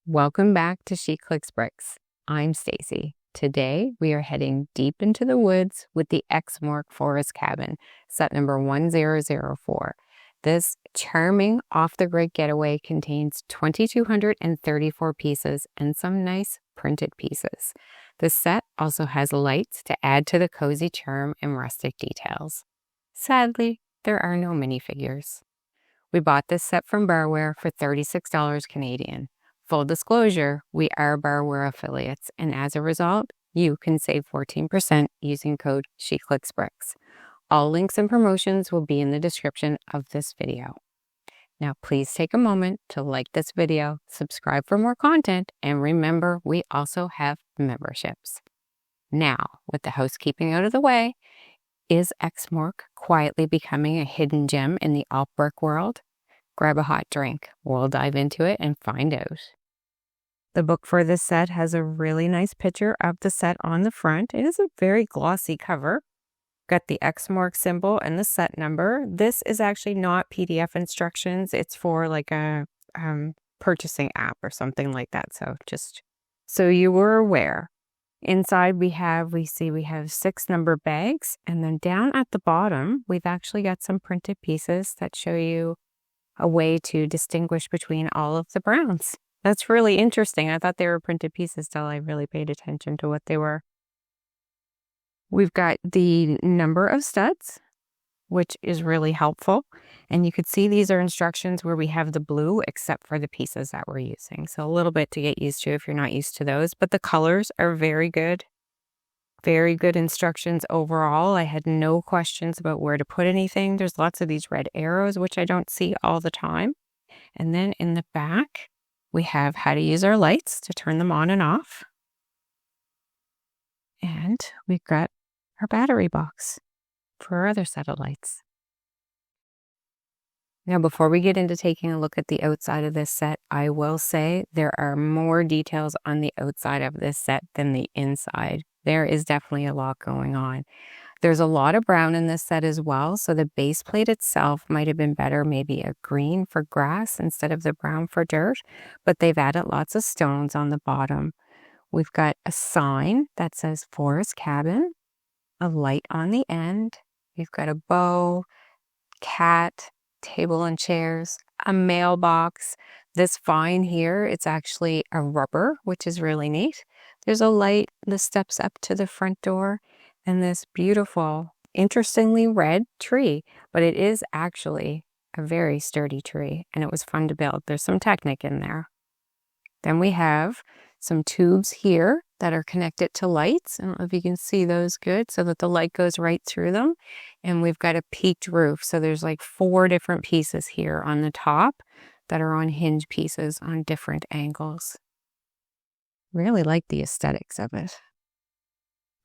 Welcome back to SheClicksBricks. I'm Stacy. Today we are heading deep into the woods with the XMork Forest Cabin, set number 1004. This charming off-the-grid getaway contains 2,234 pieces and some nice printed pieces. The set also has lights to add to the cozy charm and rustic details. Sadly, there are no minifigures. We bought this set from Barweer for $36 Canadian. Full disclosure, we are Barweer affiliates, and as a result, you can save 14% using code SheClicksBricks. All links and promotions will be in the description of this video. Now, please take a moment to like this video, subscribe for more content, and remember, we also have memberships. Now, with the housekeeping out of the way, is XMork quietly becoming a hidden gem in the alt brick world? Grab a hot drink. We'll dive into it and find out. The book for this set has a really nice picture of the set on the front. It is a very glossy cover. Got the XMork symbol and the set number. This is actually not PDF instructions. It's for like a purchasing app or something like that. So just so you were aware. Inside we have 6 number bags, and then down at the bottom we've actually got some printed pieces that show you a way to distinguish between all of the browns. That's really interesting. I thought they were printed pieces till I really paid attention to what they were. We've got the number of studs, which is really helpful. And you could see these are instructions where we have the blue except for the pieces that we're using. So a little bit to get used to if you're not used to those. But the colors are very good. Very good instructions overall. I had no questions about where to put anything. There's lots of these red arrows, which I don't see all the time. And then in the back, we have how to use our lights to turn them on and off. And we've got our battery box for our other set of lights. Now, before we get into taking a look at the outside of this set, I will say there are more details on the outside of this set than the inside. There is definitely a lot going on. There's a lot of brown in this set as well, so the base plate itself might have been better, maybe a green for grass instead of the brown for dirt, but they've added lots of stones on the bottom. We've got a sign that says Forest Cabin, a light on the end. We've got a bow, cat, table and chairs, a mailbox. This vine here, it's actually a rubber, which is really neat. There's a light that steps up to the front door, and this beautiful, interestingly red tree, but it is actually a very sturdy tree, and it was fun to build. There's some technique in there. Then we have some tubes here that are connected to lights. I don't know if you can see those good, so that the light goes right through them. And we've got a peaked roof, so there's like 4 different pieces here on the top that are on hinge pieces on different angles. Really like the aesthetics of it.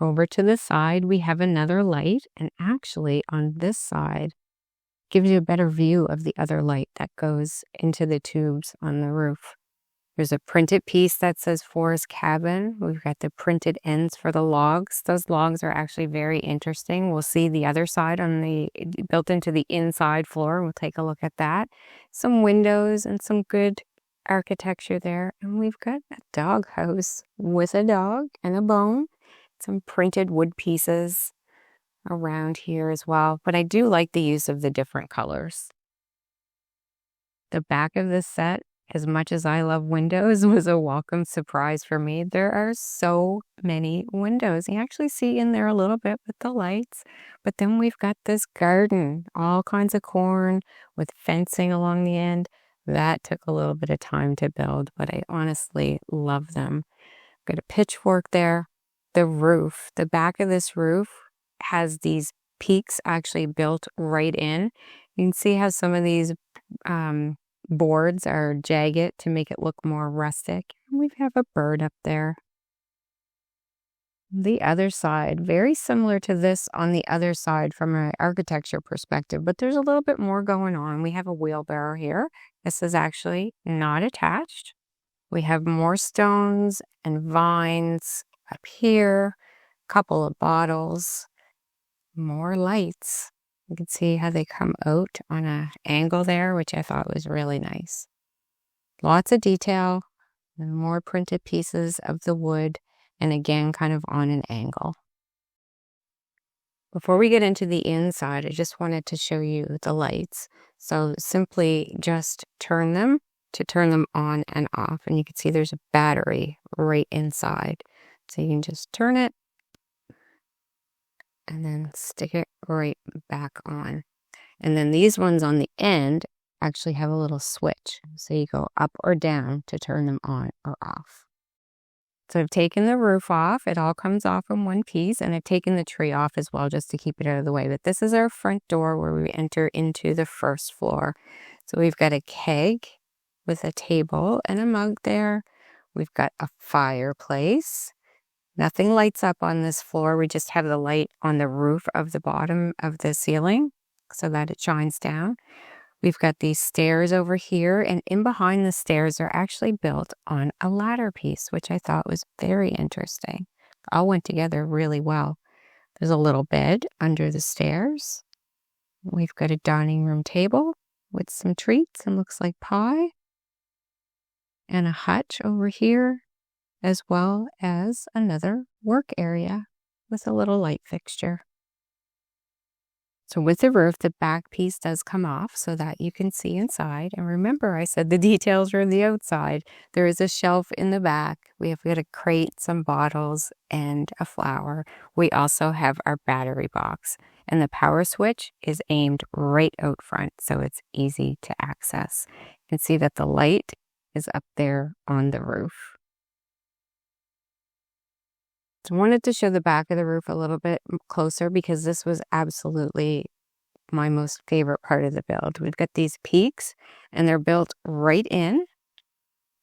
Over to the side, we have another light, and actually on this side, gives you a better view of the other light that goes into the tubes on the roof. There's a printed piece that says Forest Cabin. We've got the printed ends for the logs. Those logs are actually very interesting. We'll see the other side built into the inside floor. We'll take a look at that. Some windows and some good architecture there. And we've got a dog house with a dog and a bone. Some printed wood pieces around here as well. But I do like the use of the different colors. The back of this set, as much as I love windows, was a welcome surprise for me. There are so many windows. You actually see in there a little bit with the lights. But then we've got this garden, all kinds of corn with fencing along the end. That took a little bit of time to build, but I honestly love them. Got a pitchfork there. The roof, the back of this roof has these peaks actually built right in. You can see how some of these boards are jagged to make it look more rustic. And we have a bird up there. The other side, very similar to this on the other side from an architecture perspective, but there's a little bit more going on. We have a wheelbarrow here. This is actually not attached. We have more stones and vines up here, a couple of bottles, more lights. You can see how they come out on an angle there, which I thought was really nice. Lots of detail, And more printed pieces of the wood, and again, kind of on an angle. Before we get into the inside, I just wanted to show you the lights. So simply just turn them to turn them on and off. And you can see there's a battery right inside. So you can just turn it and then stick it right back on. And then these ones on the end actually have a little switch. So you go up or down to turn them on or off. So I've taken the roof off. It all comes off in one piece, and I've taken the tree off as well just to keep it out of the way. But this is our front door where we enter into the first floor. So we've got a keg with a table and a mug there. We've got a fireplace. Nothing lights up on this floor. We just have the light on the roof of the bottom of the ceiling so that it shines down. We've got these stairs over here, and in behind the stairs are actually built on a ladder piece, which I thought was very interesting. All went together really well. There's a little bed under the stairs. We've got a dining room table with some treats and looks like pie. And a hutch over here, as well as another work area with a little light fixture. So with the roof, the back piece does come off so that you can see inside. And remember, I said the details are on the outside. There is a shelf in the back. We have got a crate, some bottles, and a flower. We also have our battery box. And the power switch is aimed right out front, so it's easy to access. You can see that the light is up there on the roof. So I wanted to show the back of the roof a little bit closer because this was absolutely my most favorite part of the build. We've got these peaks and they're built right in.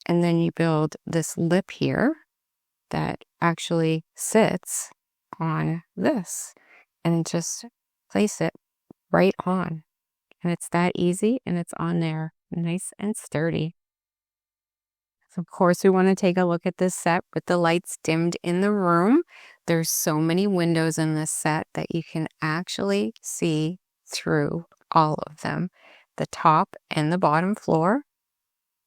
And then you build this lip here that actually sits on this and just place it right on. And it's that easy and it's on there nice and sturdy. So of course, we want to take a look at this set with the lights dimmed in the room. There's so many windows in this set that you can actually see through all of them. The top and the bottom floor.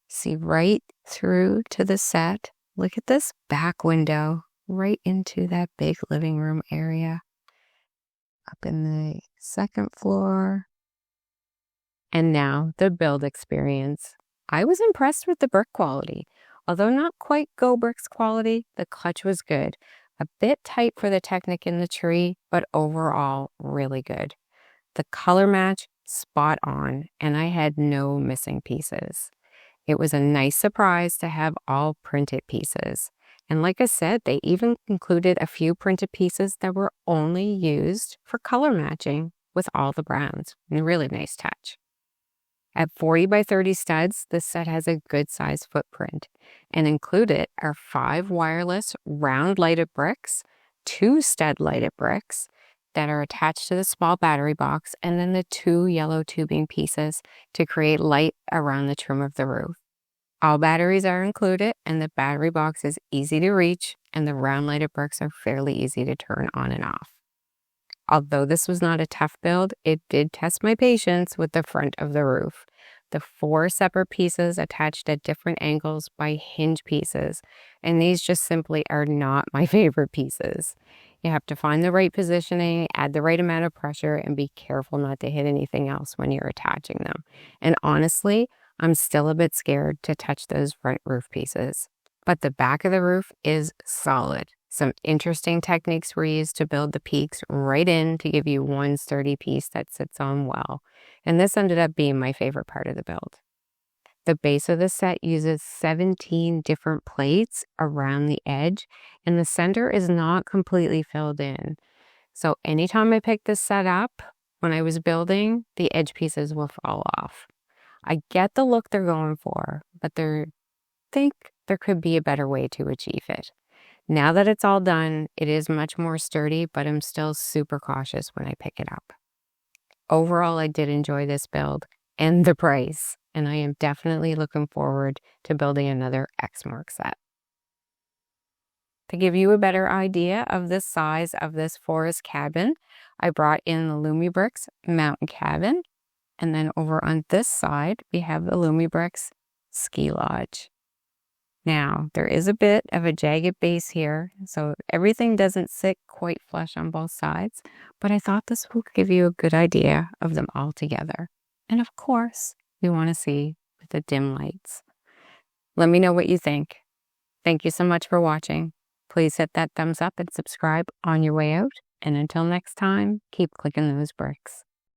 See right through to the set. Look at this back window right into that big living room area. Up in the second floor. And now the build experience. I was impressed with the brick quality. Although not quite gobricks quality, the clutch was good. A bit tight for the Technic in the tree, but overall really good. The color match, spot on, and I had no missing pieces. It was a nice surprise to have all printed pieces. And like I said, they even included a few printed pieces that were only used for color matching with all the browns. A really nice touch. At 40 by 30 studs, this set has a good size footprint, and included are 5 wireless round lighted bricks, 2 stud lighted bricks that are attached to the small battery box, and then the 2 yellow tubing pieces to create light around the trim of the roof. All batteries are included, and the battery box is easy to reach, and the round lighted bricks are fairly easy to turn on and off. Although this was not a tough build, it did test my patience with the front of the roof. The 4 separate pieces attached at different angles by hinge pieces, and these just simply are not my favorite pieces. You have to find the right positioning, add the right amount of pressure, and be careful not to hit anything else when you're attaching them. And honestly, I'm still a bit scared to touch those front roof pieces. But the back of the roof is solid. Some interesting techniques were used to build the peaks right in to give you one sturdy piece that sits on well. And this ended up being my favorite part of the build. The base of the set uses 17 different plates around the edge, and the center is not completely filled in. So anytime I pick this set up, when I was building, the edge pieces will fall off. I get the look they're going for, but I think there could be a better way to achieve it. Now that it's all done, it is much more sturdy, but I'm still super cautious when I pick it up. Overall, I did enjoy this build and the price, and I am definitely looking forward to building another XMork set. To give you a better idea of the size of this forest cabin, I brought in the LumiBricks Mountain Cabin, and then over on this side, we have the LumiBricks Ski Lodge. Now, there is a bit of a jagged base here, so everything doesn't sit quite flush on both sides, but I thought this will give you a good idea of them all together. And of course, we want to see with the dim lights. Let me know what you think. Thank you so much for watching. Please hit that thumbs up and subscribe on your way out. And until next time, keep clicking those bricks.